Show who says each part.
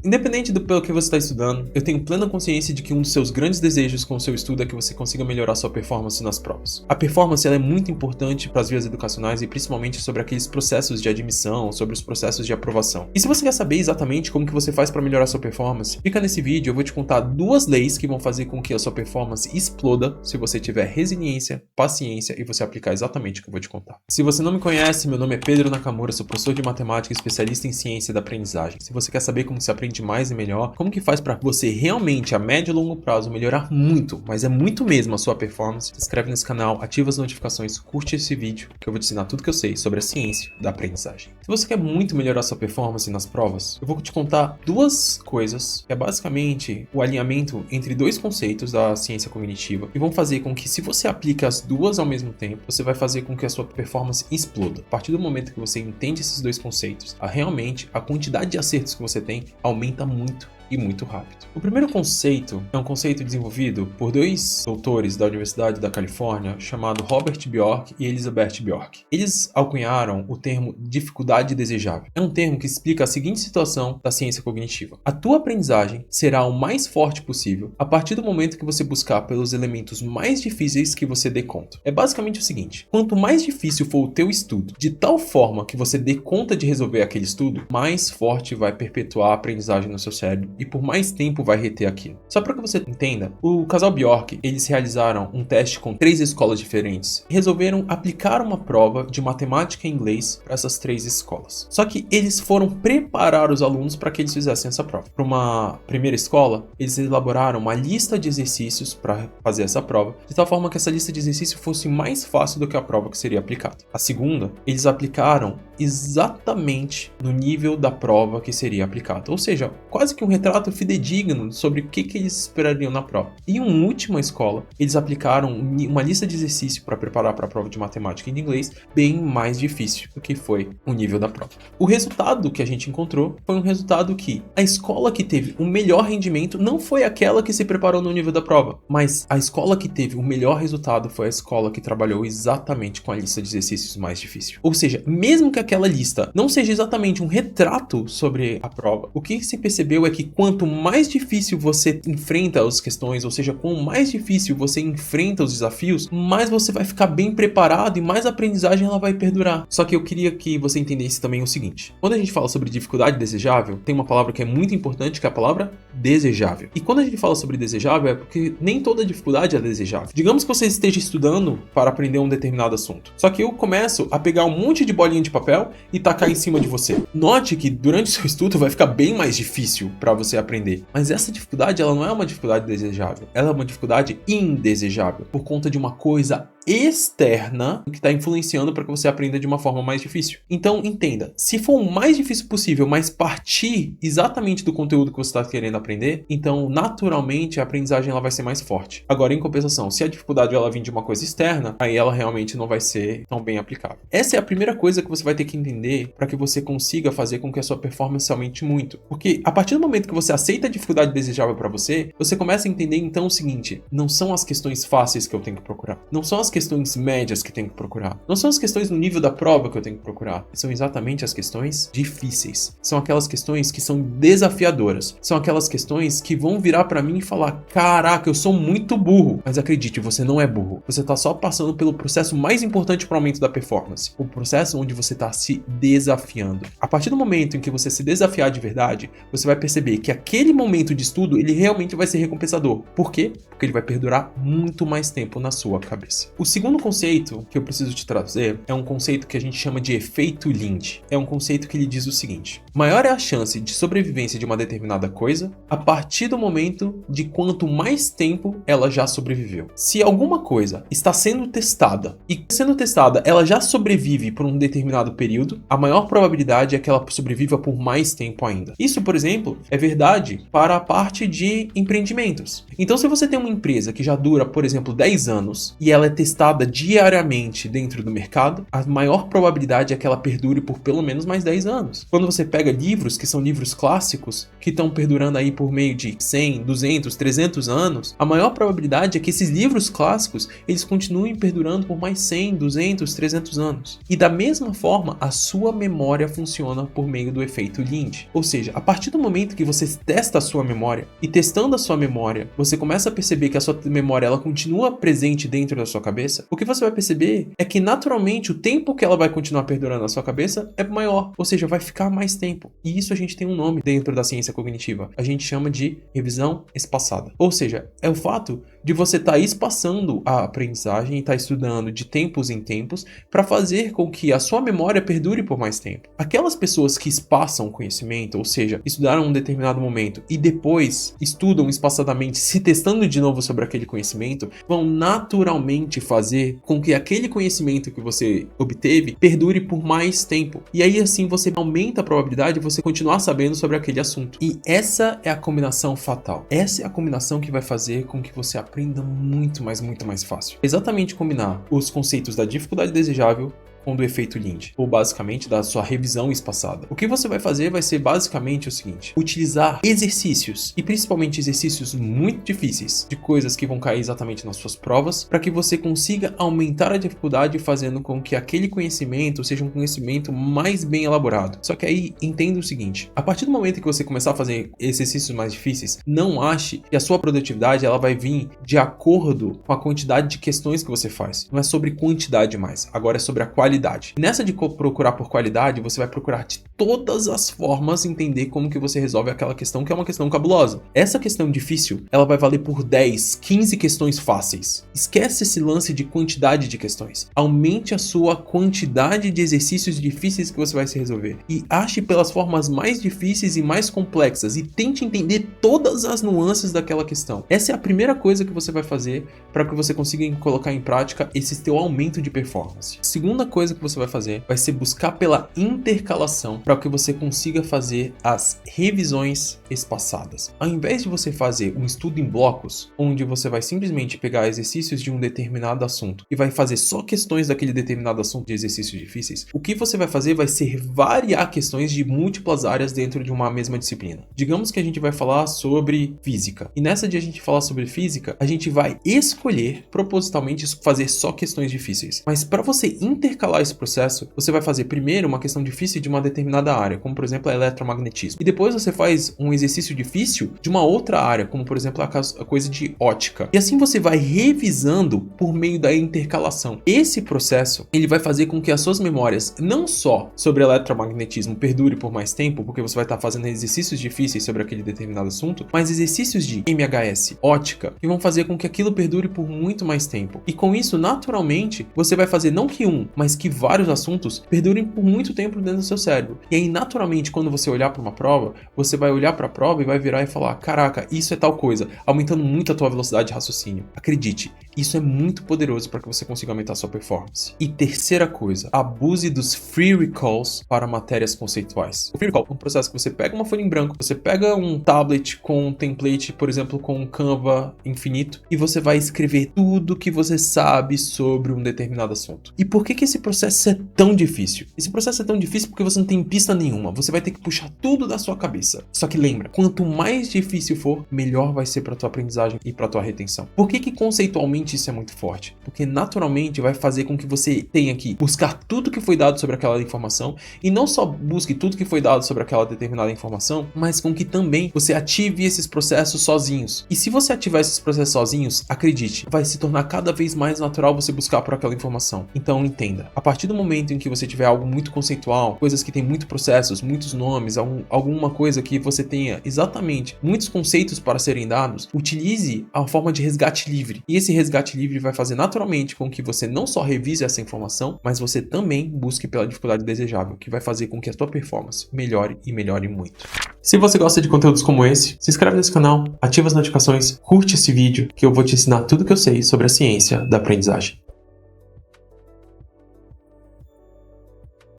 Speaker 1: Independente do pelo que você está estudando, eu tenho plena consciência de que um dos seus grandes desejos com o seu estudo é que você consiga melhorar sua performance nas provas. A performance ela é muito importante para as vias educacionais e principalmente sobre aqueles processos de admissão, sobre os processos de aprovação. E se você quer saber exatamente como que você faz para melhorar sua performance, fica nesse vídeo, eu vou te contar 2 leis que vão fazer com que a sua performance exploda se você tiver resiliência, paciência e você aplicar exatamente o que eu vou te contar. Se você não me conhece, meu nome é Pedro Nakamura, sou professor de matemática e especialista em ciência da aprendizagem. Se você quer saber como se aprende mais e melhor, como que faz para você realmente a médio e longo prazo melhorar muito, mas é muito mesmo a sua performance, se inscreve nesse canal, ativa as notificações, curte esse vídeo que eu vou te ensinar tudo que eu sei sobre a ciência da aprendizagem. Se você quer muito melhorar sua performance nas provas, eu vou te contar 2 coisas, que é basicamente o alinhamento entre 2 conceitos da ciência cognitiva e vão fazer com que se você aplica as 2 ao mesmo tempo, você vai fazer com que a sua performance exploda. A partir do momento que você entende esses 2 conceitos, realmente a quantidade de acertos que você tem aumenta muito e muito rápido. O primeiro conceito é um conceito desenvolvido por 2 doutores da Universidade da Califórnia, chamado Robert Bjork e Elizabeth Bjork. Eles alcunharam o termo dificuldade desejável. É um termo que explica a seguinte situação da ciência cognitiva. A tua aprendizagem será o mais forte possível a partir do momento que você buscar pelos elementos mais difíceis que você dê conta. É basicamente o seguinte: quanto mais difícil for o teu estudo, de tal forma que você dê conta de resolver aquele estudo, mais forte vai perpetuar a aprendizagem no seu cérebro e por mais tempo vai reter aquilo. Só para que você entenda, o casal Bjork, eles realizaram um teste com 3 escolas diferentes e resolveram aplicar uma prova de matemática e inglês para essas 3 escolas. Só que eles foram preparar os alunos para que eles fizessem essa prova. Para uma primeira escola, eles elaboraram uma lista de exercícios para fazer essa prova, de tal forma que essa lista de exercícios fosse mais fácil do que a prova que seria aplicada. A segunda, eles aplicaram exatamente no nível da prova que seria aplicada, ou seja, quase que um retrato fidedigno sobre o que eles esperariam na prova. E em uma última escola, eles aplicaram uma lista de exercícios para preparar para a prova de matemática e de inglês bem mais difícil do que foi o nível da prova. O resultado que a gente encontrou foi um resultado que a escola que teve o melhor rendimento não foi aquela que se preparou no nível da prova, mas a escola que teve o melhor resultado foi a escola que trabalhou exatamente com a lista de exercícios mais difícil. Ou seja, mesmo que aquela lista não seja exatamente um retrato sobre a prova, o que se percebeu é que quanto mais difícil você enfrenta as questões, ou seja, quanto mais difícil você enfrenta os desafios, mais você vai ficar bem preparado e mais a aprendizagem ela vai perdurar. Só que eu queria que você entendesse também o seguinte: quando a gente fala sobre dificuldade desejável, tem uma palavra que é muito importante, que é a palavra desejável. E quando a gente fala sobre desejável é porque nem toda dificuldade é desejável. Digamos que você esteja estudando para aprender um determinado assunto, só que eu começo a pegar um monte de bolinha de papel e tacar em cima de você. Note que durante o seu estudo vai ficar bem mais difícil para você aprender, mas essa dificuldade ela não é uma dificuldade desejável, ela é uma dificuldade indesejável, por conta de uma coisa externa que está influenciando para que você aprenda de uma forma mais difícil. Então entenda, se for o mais difícil possível, mas partir exatamente do conteúdo que você está querendo aprender, então naturalmente a aprendizagem ela vai ser mais forte. Agora, em compensação, se a dificuldade ela vir de uma coisa externa, aí ela realmente não vai ser tão bem aplicável. Essa é a primeira coisa que você vai ter que entender para que você consiga fazer com que a sua performance aumente muito. Porque a partir do momento que você aceita a dificuldade desejável para você, você começa a entender então o seguinte: não são as questões fáceis que eu tenho que procurar, não são as questões médias que eu tenho que procurar, não são as questões no nível da prova que eu tenho que procurar, são exatamente as questões difíceis, são aquelas questões que são desafiadoras, são aquelas questões que vão virar para mim e falar: caraca, eu sou muito burro. Mas acredite, você não é burro, você tá só passando pelo processo mais importante para o aumento da performance, o processo onde você tá se desafiando. A partir do momento em que você se desafiar de verdade, você vai perceber que aquele momento de estudo ele realmente vai ser recompensador. Por quê? Porque ele vai perdurar muito mais tempo na sua cabeça. O segundo conceito que eu preciso te trazer é um conceito que a gente chama de efeito Lindy. É um conceito que ele diz o seguinte: maior é a chance de sobrevivência de uma determinada coisa a partir do momento de quanto mais tempo ela já sobreviveu. Se alguma coisa está sendo testada e sendo testada ela já sobrevive por um determinado período, a maior probabilidade é que ela sobreviva por mais tempo ainda. Isso, por exemplo, é verdade para a parte de empreendimentos. Então, se você tem uma empresa que já dura, por exemplo, 10 anos e ela é testada testada diariamente dentro do mercado, a maior probabilidade é que ela perdure por pelo menos mais 10 anos. Quando você pega livros que são livros clássicos, que estão perdurando aí por meio de 100, 200, 300 anos, a maior probabilidade é que esses livros clássicos, eles continuem perdurando por mais 100, 200, 300 anos. E da mesma forma, a sua memória funciona por meio do efeito Lynch. Ou seja, a partir do momento que você testa a sua memória, e testando a sua memória, você começa a perceber que a sua memória ela continua presente dentro da sua cabeça, o que você vai perceber é que naturalmente o tempo que ela vai continuar perdurando na sua cabeça é maior, ou seja, vai ficar mais tempo. E isso a gente tem um nome dentro da ciência cognitiva. A gente chama de revisão espaçada. Ou seja, é o fato de você estar espaçando a aprendizagem e estar estudando de tempos em tempos para fazer com que a sua memória perdure por mais tempo. Aquelas pessoas que espaçam o conhecimento, ou seja, estudaram um determinado momento e depois estudam espaçadamente, se testando de novo sobre aquele conhecimento, vão naturalmente fazer com que aquele conhecimento que você obteve perdure por mais tempo. E aí assim você aumenta a probabilidade de você continuar sabendo sobre aquele assunto. E essa é a combinação fatal. Essa é a combinação que vai fazer com que você aprenda muito mais fácil. Exatamente combinar os conceitos da dificuldade desejável com do efeito Lynch, ou basicamente da sua revisão espaçada. O que você vai fazer vai ser basicamente o seguinte: utilizar exercícios, e principalmente exercícios muito difíceis, de coisas que vão cair exatamente nas suas provas, para que você consiga aumentar a dificuldade, fazendo com que aquele conhecimento seja um conhecimento mais bem elaborado. Só que aí entenda o seguinte: a partir do momento que você começar a fazer exercícios mais difíceis, não ache que a sua produtividade ela vai vir de acordo com a quantidade de questões que você faz. Não é sobre quantidade mais, agora é sobre a qualidade. Nessa de procurar por qualidade, você vai procurar de todas as formas entender como que você resolve aquela questão que é uma questão cabulosa. Essa questão difícil, ela vai valer por 10, 15 questões fáceis. Esquece esse lance de quantidade de questões. Aumente a sua quantidade de exercícios difíceis que você vai se resolver. E ache pelas formas mais difíceis e mais complexas e tente entender todas as nuances daquela questão. Essa é a primeira coisa que você vai fazer para que você consiga colocar em prática esse teu aumento de performance. Segunda coisa que você vai fazer vai ser buscar pela intercalação para que você consiga fazer as revisões espaçadas. Ao invés de você fazer um estudo em blocos, onde você vai simplesmente pegar exercícios de um determinado assunto e vai fazer só questões daquele determinado assunto de exercícios difíceis, o que você vai fazer vai ser variar questões de múltiplas áreas dentro de uma mesma disciplina. Digamos que a gente vai falar sobre física, e nessa de a gente falar sobre física, a gente vai escolher propositalmente fazer só questões difíceis. Mas para você intercalar esse processo, você vai fazer primeiro uma questão difícil de uma determinada área, como por exemplo a eletromagnetismo, e depois você faz um exercício difícil de uma outra área, como por exemplo a coisa de ótica. E assim você vai revisando por meio da intercalação. Esse processo, ele vai fazer com que as suas memórias, não só sobre eletromagnetismo, perdure por mais tempo, porque você vai estar fazendo exercícios difíceis sobre aquele determinado assunto, mas exercícios de MHS, ótica, que vão fazer com que aquilo perdure por muito mais tempo. E com isso, naturalmente, você vai fazer não que um, mas que vários assuntos perdurem por muito tempo dentro do seu cérebro. E aí, naturalmente, quando você olhar para uma prova, você vai olhar para a prova e vai virar e falar: caraca, isso é tal coisa, aumentando muito a tua velocidade de raciocínio. Acredite, isso é muito poderoso para que você consiga aumentar a sua performance. E terceira coisa, abuse dos free recalls para matérias conceituais. O free recall é um processo que você pega uma folha em branco, você pega um tablet com um template, por exemplo, com um Canva infinito, e você vai escrever tudo que você sabe sobre um determinado assunto. E por que esse processo é tão difícil? Esse processo é tão difícil porque você não tem pista nenhuma, você vai ter que puxar tudo da sua cabeça. Só que lembra, quanto mais difícil for, melhor vai ser para tua aprendizagem e para tua retenção. Por que conceitualmente isso é muito forte? Porque naturalmente vai fazer com que você tenha que buscar tudo que foi dado sobre aquela informação, e não só busque tudo que foi dado sobre aquela determinada informação, mas com que também você ative esses processos sozinhos. E se você ativar esses processos sozinhos, acredite, vai se tornar cada vez mais natural você buscar por aquela informação. Então entenda, a partir do momento em que você tiver algo muito conceitual, coisas que tem muito processos, muitos nomes, alguma coisa que você tenha exatamente muitos conceitos para serem dados, utilize a forma de resgate livre. E esse resgate livre vai fazer naturalmente com que você não só revise essa informação, mas você também busque pela dificuldade desejável, que vai fazer com que a tua performance melhore e melhore muito. Se você gosta de conteúdos como esse, se inscreve nesse canal, ativa as notificações, curte esse vídeo, que eu vou te ensinar tudo que eu sei sobre a ciência da aprendizagem.